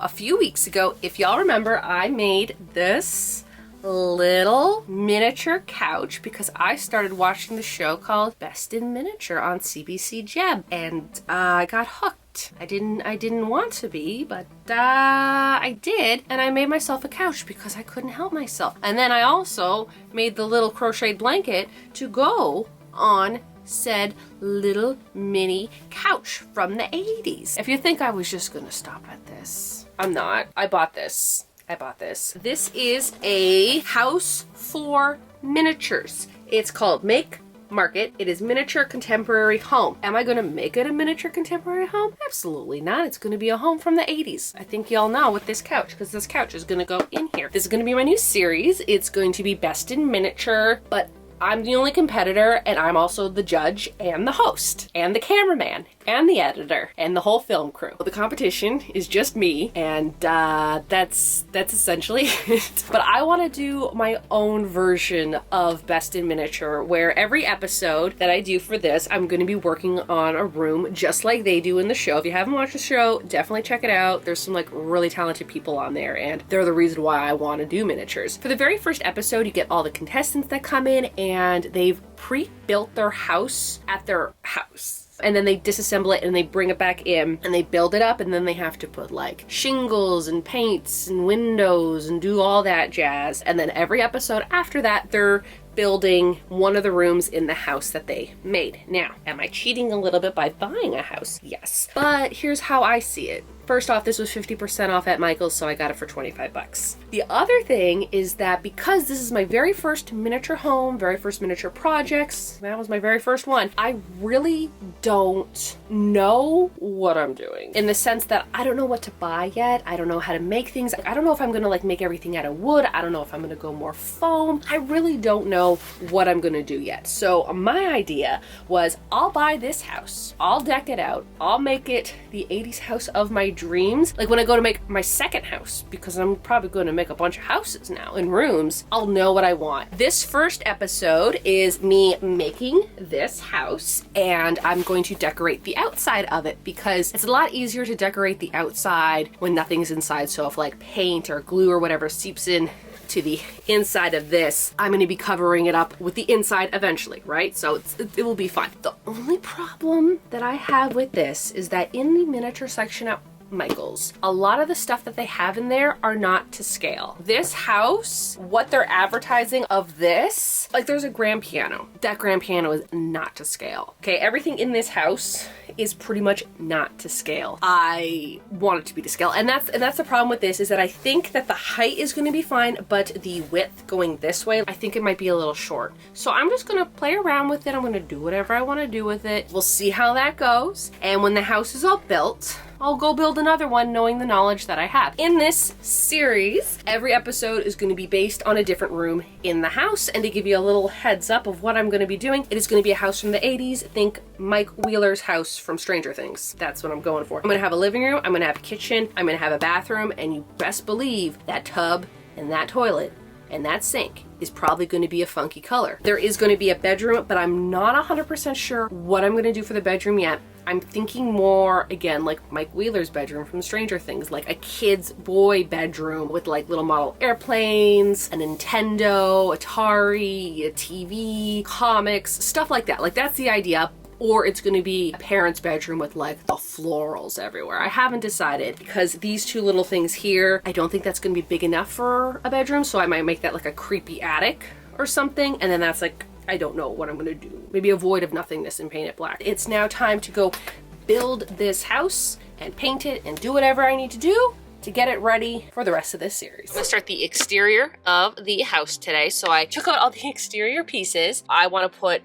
A few weeks ago, if y'all remember, I made this little miniature couch because I started watching the show called Best in Miniature on CBC Gem, and I got hooked. I didn't want to be, but I did, and I made myself a couch because I couldn't help myself. And then I also made the little crocheted blanket to go on said little mini couch from the 80s. If you think I was just gonna stop at this, I'm not. I bought this. This is a house for miniatures. It's called Market. It is miniature contemporary home. Am I gonna make it a miniature contemporary home? Absolutely not. It's gonna be a home from the 80s. I think y'all know with this couch, because this couch is gonna go in here. This is gonna be my new series. It's going to be Best in Miniature, but I'm the only competitor, and I'm also the judge and the host and the cameraman and the editor and the whole film crew. The competition is just me, and that's essentially it. But I want to do my own version of Best in Miniature, where every episode that I do for this, I'm going to be working on a room just like they do in the show. If you haven't watched the show, definitely check it out. There's some like really talented people on there, and they're the reason why I want to do miniatures. For the very first episode, you get all the contestants that come in, and they've pre-built their house at their house. And then they disassemble it and they bring it back in and they build it up, and then they have to put like shingles and paints and windows and do all that jazz. And then every episode after that, they're building one of the rooms in the house that they made. Now, am I cheating a little bit by buying a house? Yes. But here's how I see it. First off, this was 50% off at Michael's, so I got it for 25 bucks. The other thing is that because this is my very first miniature home, very first miniature projects, that was my very first one, I really don't know what I'm doing. In the sense that I don't know what to buy yet. I don't know how to make things. I don't know if I'm gonna like make everything out of wood. I don't know if I'm gonna go more foam. I really don't know what I'm gonna do yet. So my idea was I'll buy this house, I'll deck it out, I'll make it the 80s house of my dreams. Like when I go to make my second house, because I'm probably going to make a bunch of houses now and rooms, I'll know what I want. This first episode is me making this house, and I'm going to decorate the outside of it because it's a lot easier to decorate the outside when nothing's inside. So if like paint or glue or whatever seeps in to the inside of this, I'm going to be covering it up with the inside eventually, right? So it will be fun. The only problem that I have with this is that in the miniature section at Michael's, a lot of the stuff that they have in there are not to scale. This house, what they're advertising of this, like there's a grand piano. That grand piano is not to scale. Okay, everything in this house is pretty much not to scale. I want it to be to scale, and that's the problem with this, is that I think that the height is going to be fine, but the width going this way, I think it might be a little short. So I'm just gonna play around with it. I'm gonna do whatever I want to do with it. We'll see how that goes, and when the house is all built, I'll go build another one knowing the knowledge that I have. In this series, every episode is going to be based on a different room in the house, and to give you a little heads up of what I'm going to be doing, it is going to be a house from the 80s. Think Mike Wheeler's house from Stranger Things. That's what I'm going for. I'm going to have a living room, I'm going to have a kitchen, I'm going to have a bathroom, and you best believe that tub and that toilet and that sink is probably going to be a funky color. There is going to be a bedroom, but I'm not 100% sure what I'm going to do for the bedroom yet. I'm thinking more, again, like Mike Wheeler's bedroom from Stranger Things, like a kid's boy bedroom with like little model airplanes, a Nintendo, Atari, a TV, comics, stuff like that. Like that's the idea. Or it's going to be a parent's bedroom with like the florals everywhere. I haven't decided, because these two little things here, I don't think that's going to be big enough for a bedroom. So I might make that like a creepy attic or something. And then that's like, I don't know what I'm going to do. Maybe a void of nothingness and paint it black. It's now time to go build this house and paint it and do whatever I need to do to get it ready for the rest of this series. I'm gonna start the exterior of the house today. So I took out all the exterior pieces. I want to put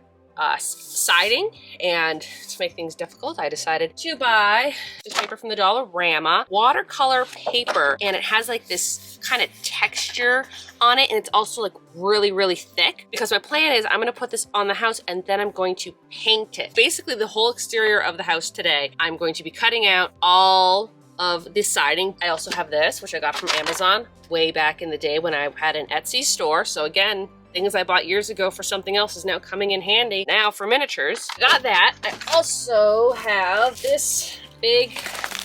siding, and to make things difficult, I decided to buy this paper from the Dollarama, watercolor paper, and it has like this kind of texture on it, and it's also like really thick, because my plan is I'm going to put this on the house and then I'm going to paint it. Basically the whole exterior of the house today, I'm going to be cutting out all of this siding. I also have this, which I got from Amazon way back in the day when I had an Etsy store. So again, things I bought years ago for something else is now coming in handy now for miniatures. Got that. I also have this big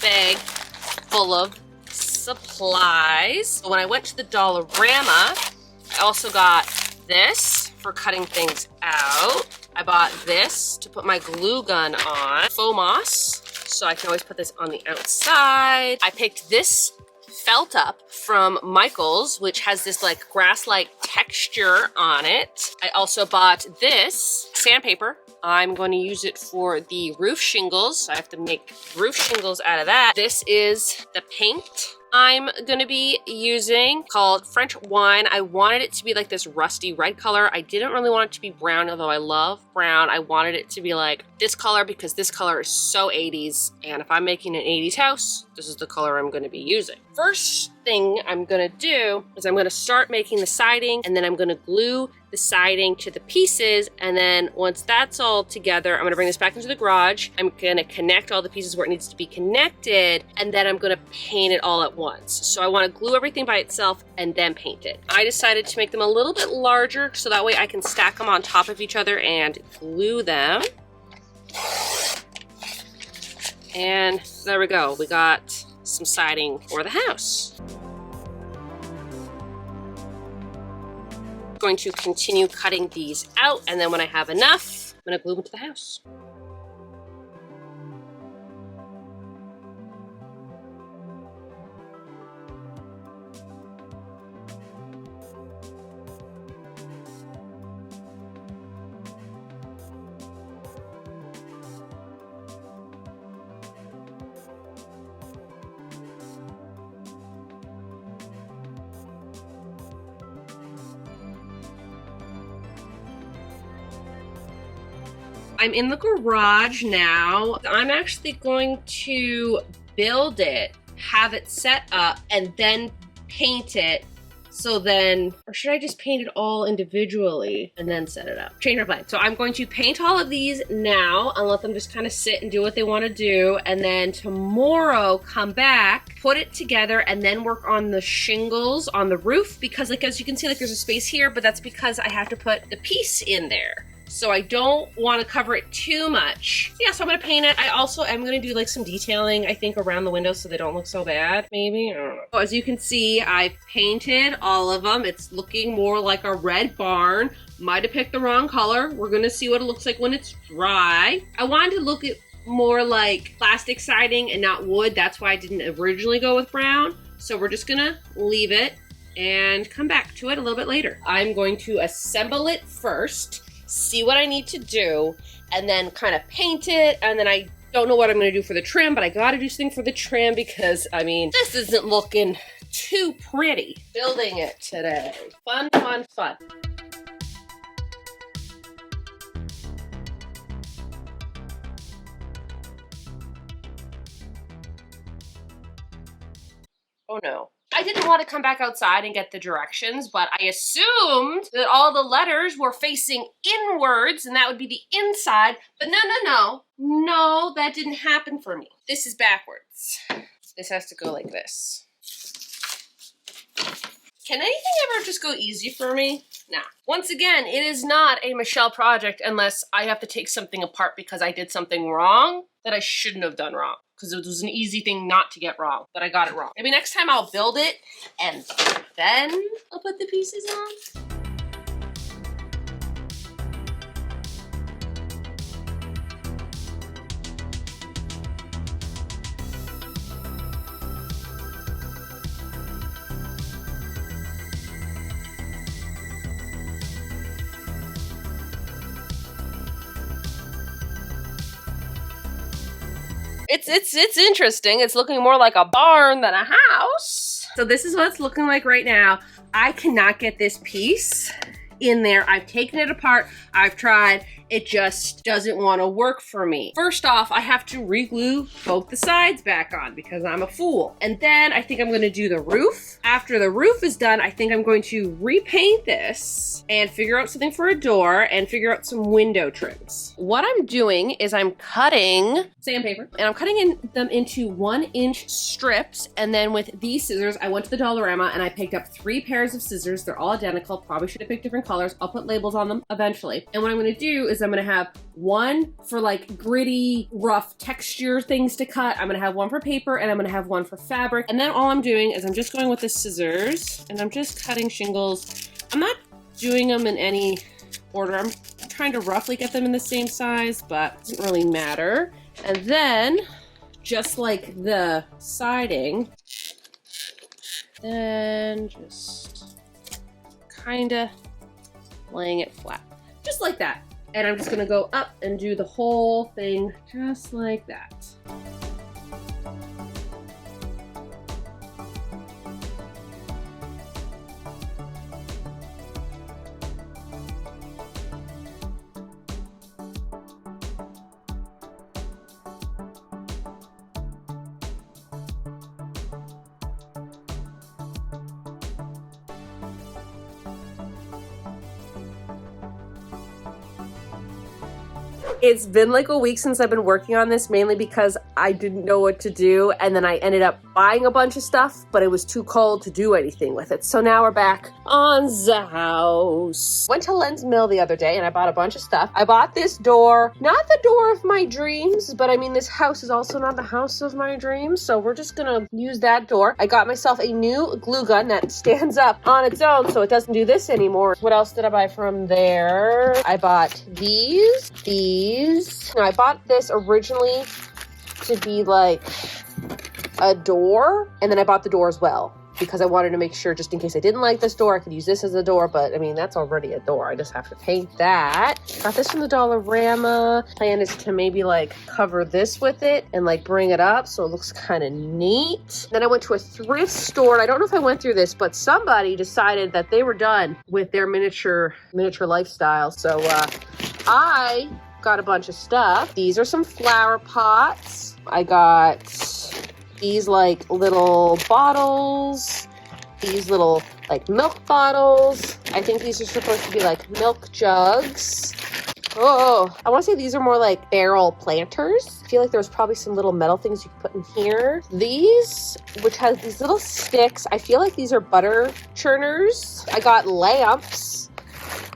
bag full of supplies. When I went to the Dollarama, I also got this for cutting things out. I bought this to put my glue gun on, Foamos, so I can always put this on the outside. I picked this felt up from Michael's, which has this like grass-like texture on it. I also bought this sandpaper. I'm going to use it for the roof shingles. I have to make roof shingles out of that. This is the paint I'm gonna be using, called French Wine. I wanted it to be like this rusty red color. I didn't really want it to be brown, although I love brown. I wanted it to be like this color because this color is so 80s, and if I'm making an 80s house, this is the color I'm gonna be using. First thing I'm gonna do is I'm gonna start making the siding, and then I'm gonna glue the siding to the pieces, and then once that's all together, I'm gonna bring this back into the garage. I'm gonna connect all the pieces where it needs to be connected, and then I'm gonna paint it all at once. So I wanna glue everything by itself and then paint it. I decided to make them a little bit larger so that way I can stack them on top of each other and glue them. And there we go, we got some siding for the house. Going to continue cutting these out, and then when I have enough, I'm gonna glue them to the house. I'm in the garage now. I'm actually going to build it, have it set up, and then paint it. So then, or should I just paint it all individually and then set it up? Change my plan. So I'm going to paint all of these now and let them just kind of sit and do what they want to do. And then tomorrow come back, put it together, and then work on the shingles on the roof. Because like, as you can see, like there's a space here, but that's because I have to put the piece in there. So I don't want to cover it too much. Yeah, so I'm gonna paint it. I also am gonna do like some detailing, I think, around the windows so they don't look so bad, maybe, I don't know. So as you can see, I painted all of them. It's looking more like a red barn. Might have picked the wrong color. We're gonna see what it looks like when it's dry. I wanted to look at more like plastic siding and not wood. That's why I didn't originally go with brown. So we're just gonna leave it and come back to it a little bit later. I'm going to assemble it first, see what I need to do, and then kind of paint it, and then I don't know what I'm gonna do for the trim, but I gotta do something for the trim because, I mean, this isn't looking too pretty. Building it today. Fun, fun, fun. Oh no. I didn't want to come back outside and get the directions, but I assumed that all the letters were facing inwards and that would be the inside, but no, that didn't happen for me. This is backwards. This has to go like this. Can anything ever just go easy for me? Nah. Once again, it is not a Michelle project unless I have to take something apart because I did something wrong that I shouldn't have done wrong. Because it was an easy thing not to get wrong, but I got it wrong. Maybe next time I'll build it and then I'll put the pieces on. It's interesting. It's looking more like a barn than a house. So this is what it's looking like right now. I cannot get this piece in there. I've taken it apart. I've tried. It just doesn't want to work for me. First off, I have to re-glue both the sides back on because I'm a fool. And then I think I'm going to do the roof. After the roof is done, I think I'm going to repaint this and figure out something for a door and figure out some window trims. What I'm doing is I'm cutting sandpaper and I'm cutting them into 1-inch strips. And then with these scissors, I went to the Dollarama and I picked up 3 pairs of scissors. They're all identical. Probably should have picked different colors. I'll put labels on them eventually. And what I'm going to do is is I'm gonna have one for like gritty, rough texture things to cut. I'm gonna have one for paper, and I'm gonna have one for fabric. And then all I'm doing is I'm just going with the scissors and I'm just cutting shingles. I'm not doing them in any order. I'm trying to roughly get them in the same size, but it doesn't really matter. And then, just like the siding, then just kind of laying it flat, just like that. And I'm just gonna go up and do the whole thing just like that. It's been like a week since I've been working on this, mainly because I didn't know what to do, and then I ended up buying a bunch of stuff, but it was too cold to do anything with it. So now we're back on the house. Went to Len's Mill the other day and I bought a bunch of stuff. I bought this door, not the door of my dreams, but I mean, this house is also not the house of my dreams, so we're just gonna use that door. I got myself a new glue gun that stands up on its own, so it doesn't do this anymore. What else did I buy from there? I bought these. Now, I bought this originally to be like a door, and then I bought the door as well because I wanted to make sure, just in case I didn't like this door, I could use this as a door. But I mean, that's already a door. I just have to paint that. Got this from the Dollarama. Plan is to maybe like cover this with it and like bring it up so it looks kind of neat. Then I went to a thrift store, and I don't know if I went through this, but somebody decided that they were done with their miniature lifestyle. So I got a bunch of stuff. These are some flower pots. I got these like little bottles, these little like milk bottles. I think these are supposed to be like milk jugs. Oh, I want to say these are more like barrel planters. I feel like there's probably some little metal things you can put in here. These, which has these little sticks. I feel like these are butter churners. I got lamps.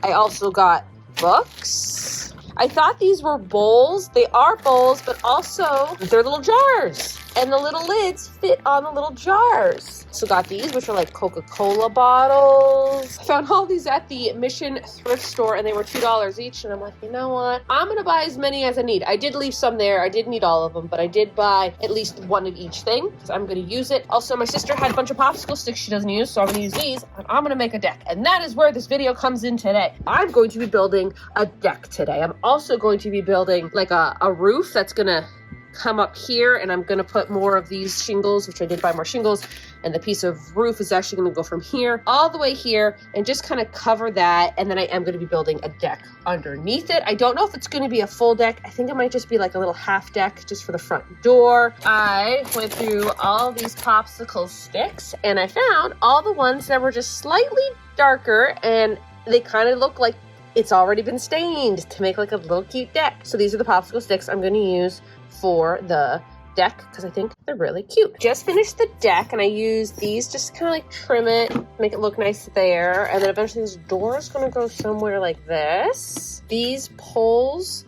I also got books. I thought these were bowls. They are bowls, but also they're little jars. And the little lids fit on the little jars. So got these, which are like Coca-Cola bottles. I found all these at the Mission thrift store, and they were $2 each. And I'm like, you know what? I'm going to buy as many as I need. I did leave some there. I didn't need all of them, but I did buy at least one of each thing because I'm going to use it. Also, my sister had a bunch of popsicle sticks she doesn't use, so I'm going to use these. And I'm going to make a deck. And that is where this video comes in today. I'm going to be building a deck today. I'm also going to be building like a roof that's going to come up here, and I'm going to put more of these shingles, which I did buy more shingles, and the piece of roof is actually going to go from here all the way here and just kind of cover that. And then I am going to be building a deck underneath it. I don't know if it's going to be a full deck. I think it might just be like a little half deck just for the front door. I went through all these popsicle sticks and I found all the ones that were just slightly darker, and they kind of look like it's already been stained to make like a little cute deck. So these are the popsicle sticks I'm going to use for the deck because I think they're really cute. Just finished the deck, and I used these just kind of like trim it, make it look nice there. And then eventually this door is going to go somewhere like this. These poles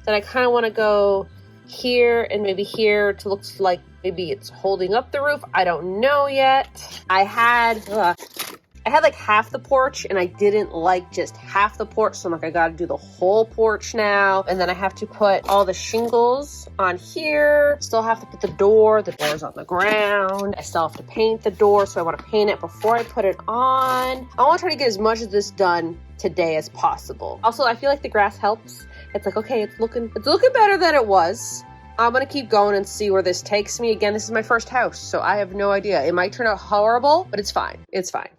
that I kind of want to go here and maybe here to look like maybe it's holding up the roof. I don't know yet. I had like half the porch, and I didn't like just half the porch, so I'm like, I gotta do the whole porch now. And then I have to put all the shingles on here. Still have to put the door's on the ground. I still have to paint the door, so I want to paint it before I put it on. I want to try to get as much of this done today as possible. Also, I feel like the grass helps. It's like, okay, it's looking better than it was. I'm going to keep going and see where this takes me. Again, this is my first house, so I have no idea. It might turn out horrible, but it's fine. It's fine.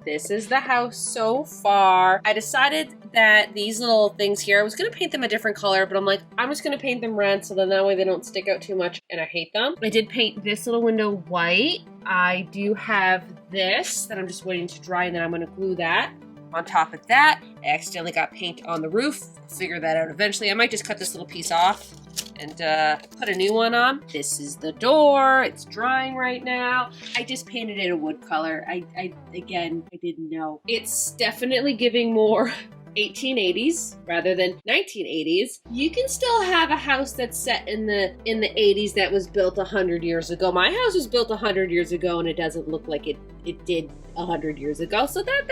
This is the house so far. I decided that these little things here, I was going to paint them a different color, but I'm like, I'm just going to paint them red so then that way they don't stick out too much, and I hate them. I did paint this little window white. I do have this that I'm just waiting to dry, and then I'm going to glue that on top of that. I accidentally got paint on the roof. I'll figure that out eventually. I might just cut this little piece off and put a new one on. This is the door. It's drying right now. I just painted it a wood color. Again, I didn't know. It's definitely giving more 1880s rather than 1980s. You can still have a house that's set in the 80s that was built 100 years ago. My house was built 100 years ago and it doesn't look like it did 100 years ago. So there's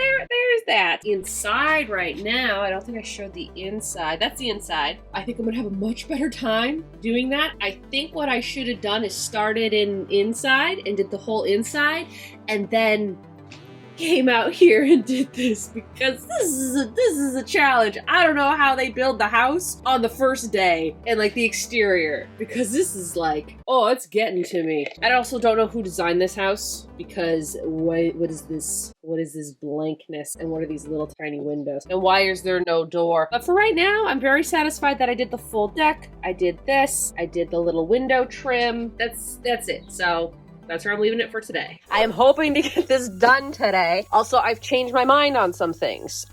that. Inside right now, I don't think I showed the inside. That's the inside. I think I'm gonna have a much better time doing that. I think what I should have done is started inside and did the whole inside and then came out here and did this, because this is a challenge. I don't know how they build the house on the first day and like the exterior, because this is like, oh, it's getting to me. I also don't know who designed this house, because what is this? What is this blankness, and what are these little tiny windows, and why is there no door? But for right now, I'm very satisfied that I did the full deck. I did this. I did the little window trim. That's it. So that's where I'm leaving it for today. I am hoping to get this done today. Also, I've changed my mind on some things.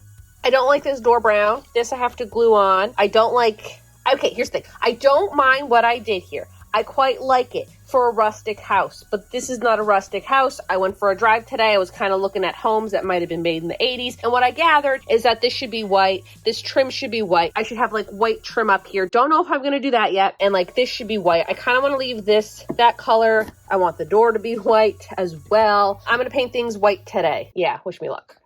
I don't like this door brown. This I have to glue on. I don't like... Okay, here's the thing. I don't mind what I did here. I quite like it for a rustic house, but this is not a rustic house. I went for a drive today. I was kind of looking at homes that might have been made in the 80s, and what I gathered is that this should be white. This trim should be white. I should have like white trim up here. Don't know if I'm gonna do that yet. And like this should be white. I kind of want to leave that color. I want the door to be white as well. I'm gonna paint things white today. Yeah, wish me luck.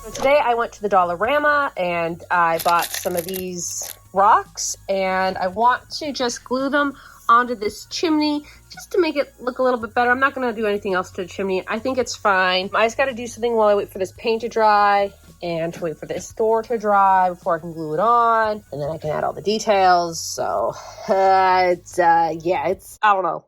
So today I went to the Dollarama and I bought some of these rocks, and I want to just glue them onto this chimney just to make it look a little bit better. I'm not going to do anything else to the chimney. I think it's fine. I just got to do something while I wait for this paint to dry and to wait for this door to dry before I can glue it on, and then I can add all the details. So I don't know.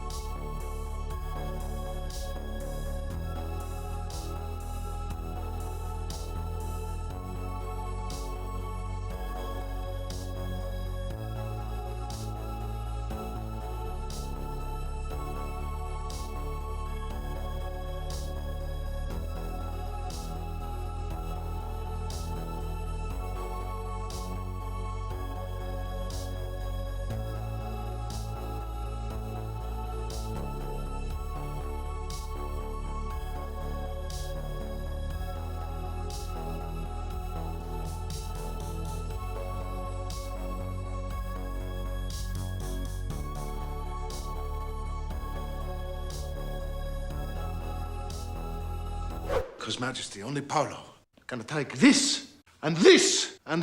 His Majesty, only Paolo can take this and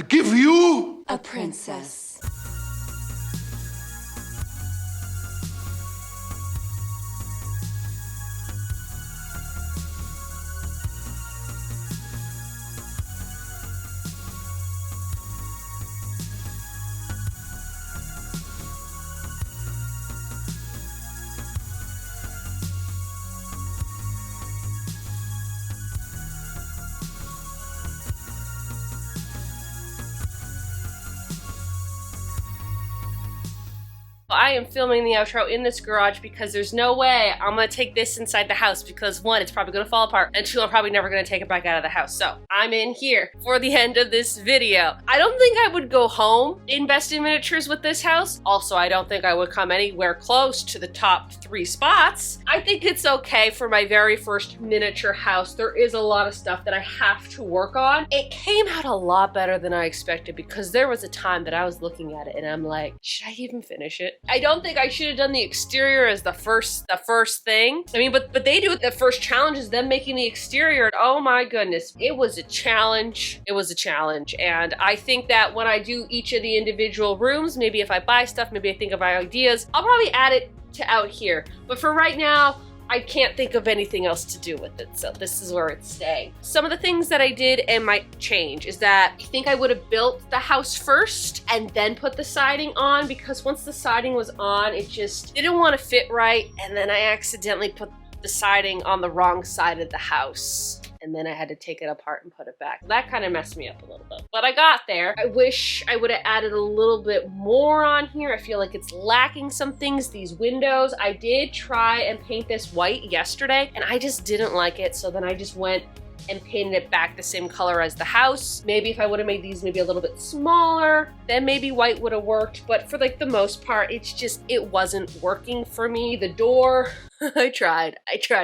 give you a princess. I am filming the outro in this garage because there's no way I'm gonna take this inside the house, because one, it's probably gonna fall apart, and two, I'm probably never gonna take it back out of the house. So I'm in here for the end of this video. I don't think I would go home in Best in Miniatures with this house. Also, I don't think I would come anywhere close to the top 3 spots. I think it's okay for my very first miniature house. There is a lot of stuff that I have to work on. It came out a lot better than I expected, because there was a time that I was looking at it and I'm like, should I even finish it? I don't think I should have done the exterior as the first thing. I mean, but they do it. The first challenge is them making the exterior. And oh my goodness, it was a challenge. It was a challenge. And I think that when I do each of the individual rooms, maybe if I buy stuff, maybe I think of ideas, I'll probably add it to out here. But for right now, I can't think of anything else to do with it, so this is where it's staying. Some of the things that I did and might change is that I think I would have built the house first and then put the siding on, because once the siding was on, it just didn't want to fit right, and then I accidentally put the siding on the wrong side of the house. And then I had to take it apart and put it back. That kind of messed me up a little bit. But I got there. I wish I would have added a little bit more on here. I feel like it's lacking some things. These windows, I did try and paint this white yesterday, and I just didn't like it. So then I just went and painted it back the same color as the house. Maybe if I would have made these maybe a little bit smaller, then maybe white would have worked. But for like the most part, it wasn't working for me. The door, I tried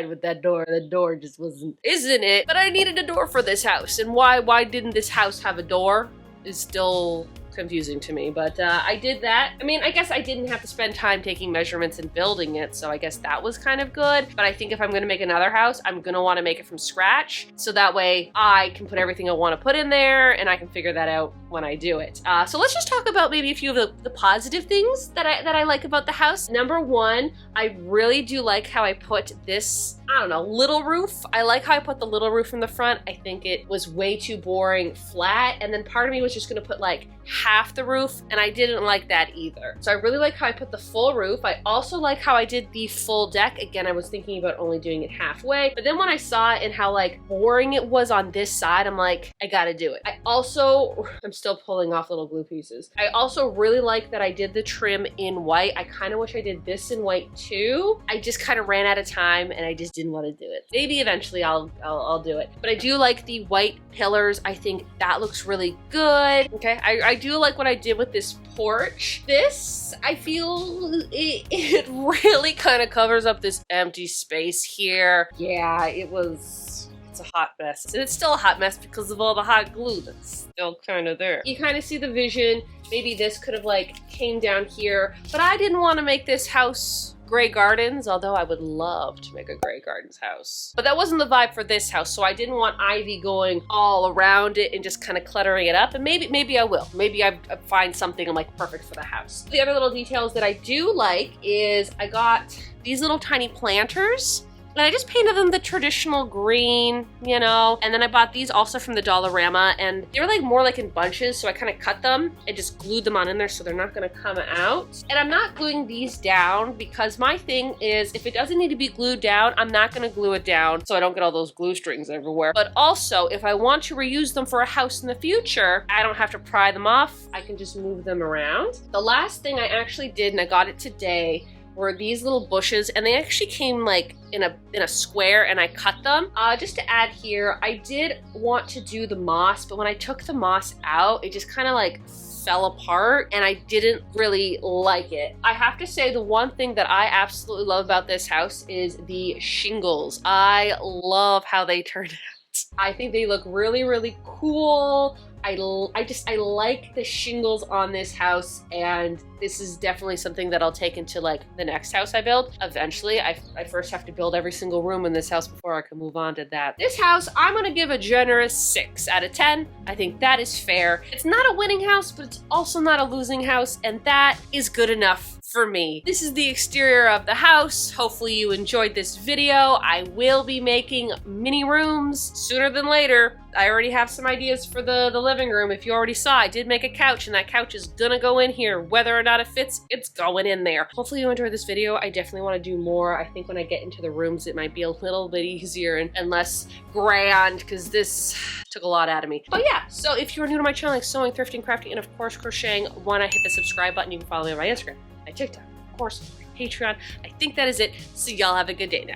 with that door. The door just isn't it? But I needed a door for this house. And why didn't this house have a door is still confusing to me, but I did that. I mean, I guess I didn't have to spend time taking measurements and building it, so I guess that was kind of good. But I think if I'm gonna make another house, I'm gonna wanna make it from scratch, so that way I can put everything I wanna put in there, and I can figure that out when I do it. So let's just talk about maybe a few of the positive things that I like about the house. Number one, I really do like how I put this, I don't know, little roof. I like how I put the little roof in the front. I think it was way too boring flat, and then part of me was just gonna put like half the roof, and I didn't like that either. So I really like how I put the full roof. I also like how I did the full deck. Again, I was thinking about only doing it halfway, but then when I saw it and how like boring it was on this side, I'm like, I gotta do it. I'm still pulling off little glue pieces. I also really like that I did the trim in white. I kind of wish I did this in white too. I just kind of ran out of time and I just didn't want to do it. Maybe eventually I'll do it. But I do like the white pillars. I think that looks really good. Okay, I do like what I did with this porch. This, I feel it really kind of covers up this empty space here. Yeah, it's a hot mess. And it's still a hot mess because of all the hot glue that's still kind of there. You kind of see the vision. Maybe this could have like came down here, but I didn't want to make this house gray gardens, although I would love to make a gray gardens house. But that wasn't the vibe for this house, so I didn't want ivy going all around it and just kind of cluttering it up, and maybe I will. Maybe I find something I'm like perfect for the house. The other little details that I do like is I got these little tiny planters, and I just painted them the traditional green, you know, and then I bought these also from the Dollarama, and they were like more like in bunches, so I kind of cut them and just glued them on in there so they're not gonna come out. And I'm not gluing these down because my thing is if it doesn't need to be glued down, I'm not gonna glue it down so I don't get all those glue strings everywhere. But also, if I want to reuse them for a house in the future, I don't have to pry them off. I can just move them around. The last thing I actually did, and I got it today, were these little bushes, and they actually came like in a square, and I cut them. Just to add here, I did want to do the moss, but when I took the moss out, it just kind of like fell apart, and I didn't really like it. I have to say the one thing that I absolutely love about this house is the shingles. I love how they turned out. I think they look really, really cool. I like the shingles on this house, and this is definitely something that I'll take into like the next house I build. Eventually, I first have to build every single room in this house before I can move on to that. This house, I'm gonna give a generous 6 out of 10. I think that is fair. It's not a winning house, but it's also not a losing house, and that is good enough for me. This is the exterior of the house. Hopefully you enjoyed this video. I will be making mini rooms sooner than later. I already have some ideas for the living room. If you already saw, I did make a couch, and that couch is gonna go in here. Whether or not it fits, it's going in there. Hopefully you enjoyed this video. I definitely want to do more. I think when I get into the rooms, it might be a little bit easier and less grand, because this took a lot out of me. But yeah, so if you're new to my channel, like sewing, thrifting, crafting, and of course crocheting, why not hit the subscribe button? You can follow me on my Instagram, my TikTok, of course, my Patreon. I think that is it. So y'all have a good day now.